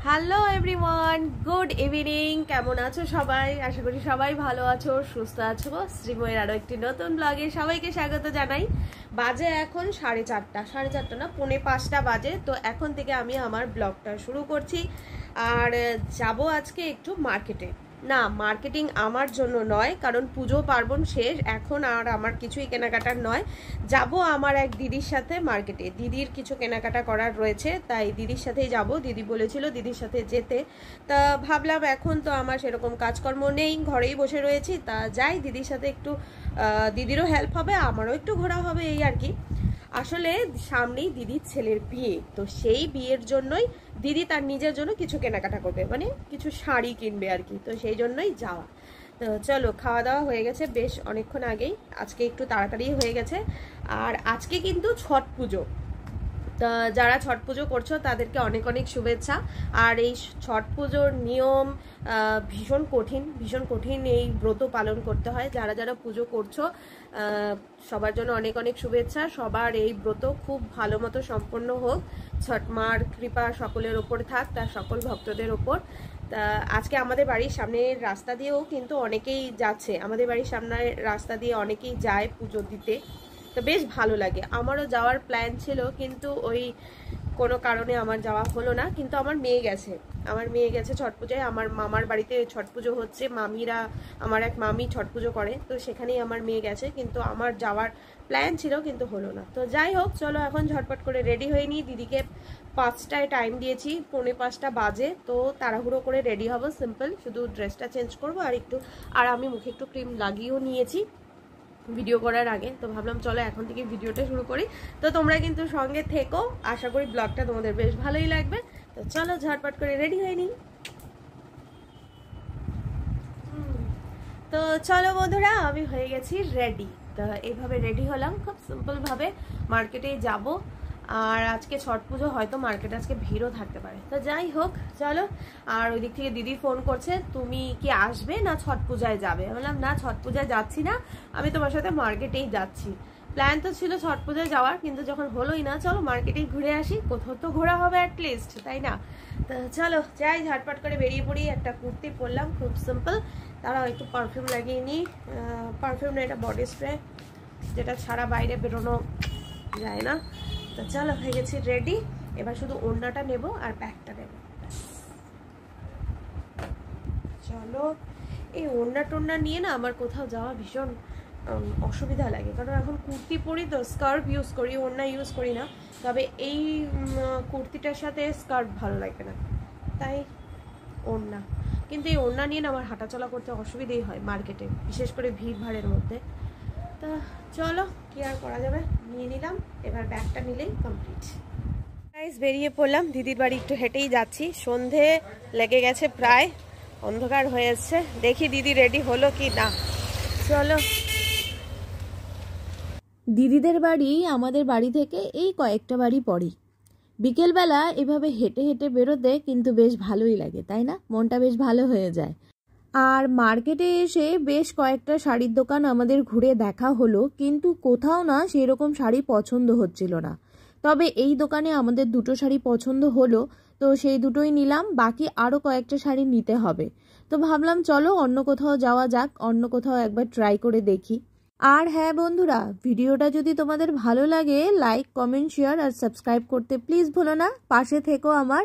Hello everyone, good evening. কেমন আছো সবাই? আশা করি সবাই ভালো আছো, সুস্থ আছো। শ্রীময়ের আরো একটি নতুন ব্লগে সবাইকে স্বাগত জানাই। বাজে এখন 4:30 না 4:45 বাজে। তো এখন থেকে আমি আমার ব্লগটা শুরু করছি। আর যাব আজকে একটু মার্কেটে। না, মার্কেটিং আমার জন্য নয়, কারণ পুজো পার্বণ শেষ, এখন আর আমার কিছুই কেনাকাটার নয়। যাব আমার এক দিদির সাথে মার্কেটে, দিদির কিছু কেনাকাটা করার রয়েছে, তাই দিদির সাথেই যাব। দিদি বলেছিল দিদির সাথে যেতে, তা ভাবলাম এখন তো আমার সেরকম কাজকর্ম নেই, ঘরেই বসে রয়েছি, তা যাই দিদির সাথে একটু, দিদিরও হেল্প হবে, আমারও একটু ঘোরা হবে, এই আর কি। আসলে সামনেই দিদির ছেলের বিয়ে, তো সেই বিয়ের জন্যই দিদি তার নিজের জন্য কিছু কেনাকাটা করবে, মানে কিছু শাড়ি কিনবে আর কি, তো সেই জন্যই যাওয়া। তো চলো, খাওয়া দাওয়া হয়ে গেছে বেশ অনেকক্ষণ আগেই, আজকে একটু তাড়াতাড়ি হয়ে গেছে। আর আজকে কিন্তু ছট পুজো, তা যারা ছট পুজো করছো তাদেরকে অনেক অনেক শুভেচ্ছা। আর এই ছট পুজোর নিয়ম ভীষণ কঠিন, এই ব্রত পালন করতে হয়। যারা যারা পুজো করছো সবার জন্য অনেক অনেক শুভেচ্ছা। সবার এই ব্রত খুব ভালো মতো সম্পন্ন হোক, ছট মার কৃপা সকলের ওপর থাক, তার সকল ভক্তদের ওপর। তা আজকে আমাদের বাড়ির সামনের রাস্তা দিয়েও কিন্তু অনেকেই যাচ্ছে, আমাদের বাড়ির সামনের রাস্তা দিয়ে অনেকেই যায় পুজো দিতে, তো বেশ ভালো লাগে। আমারও যাওয়ার প্ল্যান ছিল, কিন্তু ওই কোনো কারণে আমার যাওয়া হলো না। কিন্তু আমার মেয়ে গেছে ছট পুজোয়, আমার মামার বাড়িতে ছট পুজো হচ্ছে, আমার এক মামি ছট পুজো করে, তো সেখানেই আমার মেয়ে গেছে, কিন্তু আমার যাওয়ার প্ল্যান ছিল কিন্তু হলো না। তো যাই হোক, চলো এখন ঝটপট করে রেডি হয়ে নিই। দিদিকে 5টায় টাইম দিয়েছি, 4:45 বাজে, তো তাড়াহুড়ো করে রেডি হব। সিম্পল শুধু ড্রেসটা চেঞ্জ করবো আর আমি মুখে একটু ক্রিম লাগিয়েও নিয়েছি ভিডিও করার আগে। তো ভাবলাম চলো এখন থেকে ভিডিওটা শুরু করি। তো তোমরা কিন্তু সঙ্গে থেকো, আশা করি ব্লগটা তোমাদের বেশ ভালোই লাগবে। তো চলো ঝটপট করে রেডি হয়ে নিই। তো চলো বন্ধুরা, আমি হয়ে গেছি রেডি। তো এইভাবে রেডি হলাম, খুব সিম্পল ভাবে মার্কেটে যাব। আর আজকে ছট পুজো, হয়তো মার্কেটে আজকে ভিড়ও থাকতে পারে, তো যাই হোক চলো। আর ওই দিক থেকে দিদি ফোন করছে, তুমি কি আসবে না ছট পূজায় যাবে? বললাম না, ছট পূজায় যাচ্ছি না, আমি তোমার সাথে মার্কেটেই যাচ্ছি। প্ল্যান তো ছিল ছট পূজায় যাওয়ার, কিন্তু যখন হলোই না, চলো মার্কেটেই ঘুরে আসি, কোথাও তো ঘোরা হবে অ্যাটলিস্ট, তাই না? তো চলো যাই, ঝটপট করে বেরিয়ে পড়ি। একটা কুর্তি পরলাম, খুব সিম্পল। তারাও একটু পারফিউম লাগিয়ে নিই। পারফিউম না, এটা বডি স্প্রে, যেটা ছাড়া বাইরে বেরোনো যায় না। তো চলো, হয়ে গেছি রেডি। এবার শুধু ওড়নাটা নেব আর ব্যাগটা নেব। চলো, এই ওড়না টোড়না নিয়ে না আমার কোথাও যাওয়া ভীষণ অসুবিধা লাগে, কারণ এখন কুর্তি পরি, তো স্কার্ফ ইউজ করি, ওড়না ইউজ করি না। তবে এই কুর্তিটার সাথে স্কার্ফ ভালো লাগে না, তাই ওড়না। কিন্তু এই ওড়না নিয়ে না আমার হাঁটাচলা করতে অসুবিধেই হয় মার্কেটে, বিশেষ করে ভিড় ভাড়ের মধ্যে। তা চলো, কি আর করা যাবে, নিয়ে নিলাম। এবার ব্যাগটা নিলেই কমপ্লিট। গাইস, বেরিয়ে পড়লাম, দিদির বাড়ি একটু হেঁটেই যাচ্ছি। সন্ধে লেগে গেছে প্রায়, অন্ধকার হয়ে এসছে। দেখি দিদি রেডি হলো কি না। চলো। দিদিদের বাড়ি আমাদের বাড়ি থেকে এই কয়েকটা বাড়ি পরেই। বিকেলবেলা এভাবে হেঁটে হেঁটে বেরোতে কিন্তু বেশ ভালোই লাগে, তাই না? মনটা বেশ ভালো হয়ে যায়। আর মার্কেটে এসে বেশ কয়েকটা শাড়ির দোকান আমাদের ঘুরে দেখা হলো, কিন্তু কোথাও না সেরকম শাড়ি পছন্দ হচ্ছিল না। তবে এই দোকানে আমাদের দুটো শাড়ি পছন্দ হলো, তো সেই দুটোই নিলাম। বাকি আরও কয়েকটা শাড়ি নিতে হবে, তো ভাবলাম চলো অন্য কোথাও যাওয়া যাক, অন্য কোথাও একবার ট্রাই করে দেখি। আর হ্যাঁ বন্ধুরা, ভিডিওটা যদি তোমাদের ভালো লাগে, লাইক, কমেন্ট, শেয়ার আর সাবস্ক্রাইব করতে প্লিজ ভুলো না। পাশে থেকো আমার।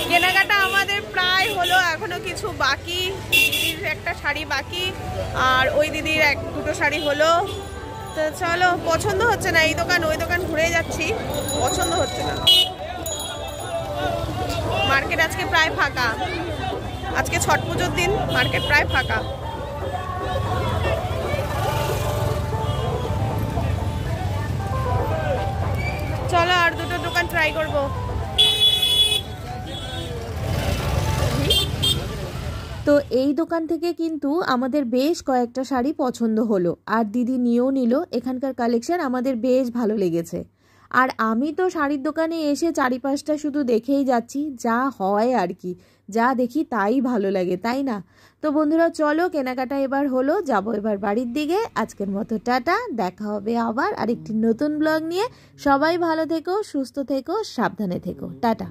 কেনাকাটা আমাদের প্রায় হলো, এখনো কিছু বাকি। দিদির একটা শাড়ি বাকি, আর ওই দিদির দুটো শাড়ি হলো। তো চলো, পছন্দ হচ্ছে না, এই দোকান ওই দোকান ঘুরে যাচ্ছি, পছন্দ হচ্ছে না। মার্কেট আজকে প্রায় ফাঁকা, আজকে ছট পুজোর দিন, মার্কেট প্রায় ফাঁকা। চলো আর দুটো দোকান ট্রাই করবো। তো এই দোকান থেকে কিন্তু আমাদের বেশ কয়েকটা শাড়ি পছন্দ হলো, আর দিদি নিয়েও নিল। এখানকার কালেকশন আমাদের বেশ ভালো লেগেছে। আর আমি তো শাড়ির দোকানে এসে চারিপাশটা শুধু দেখেই যাচ্ছি, যা হয় আর কি, যা দেখি তাই ভালো লাগে, তাই না? তো বন্ধুরা চলো, কেনাকাটা এবার হলো, যাবো এবার বাড়ির দিকে। আজকের মতো টাটা, দেখা হবে আবার আরেকটি নতুন ব্লগ নিয়ে। সবাই ভালো থেকো, সুস্থ থেকো, সাবধানে থেকো, টাটা।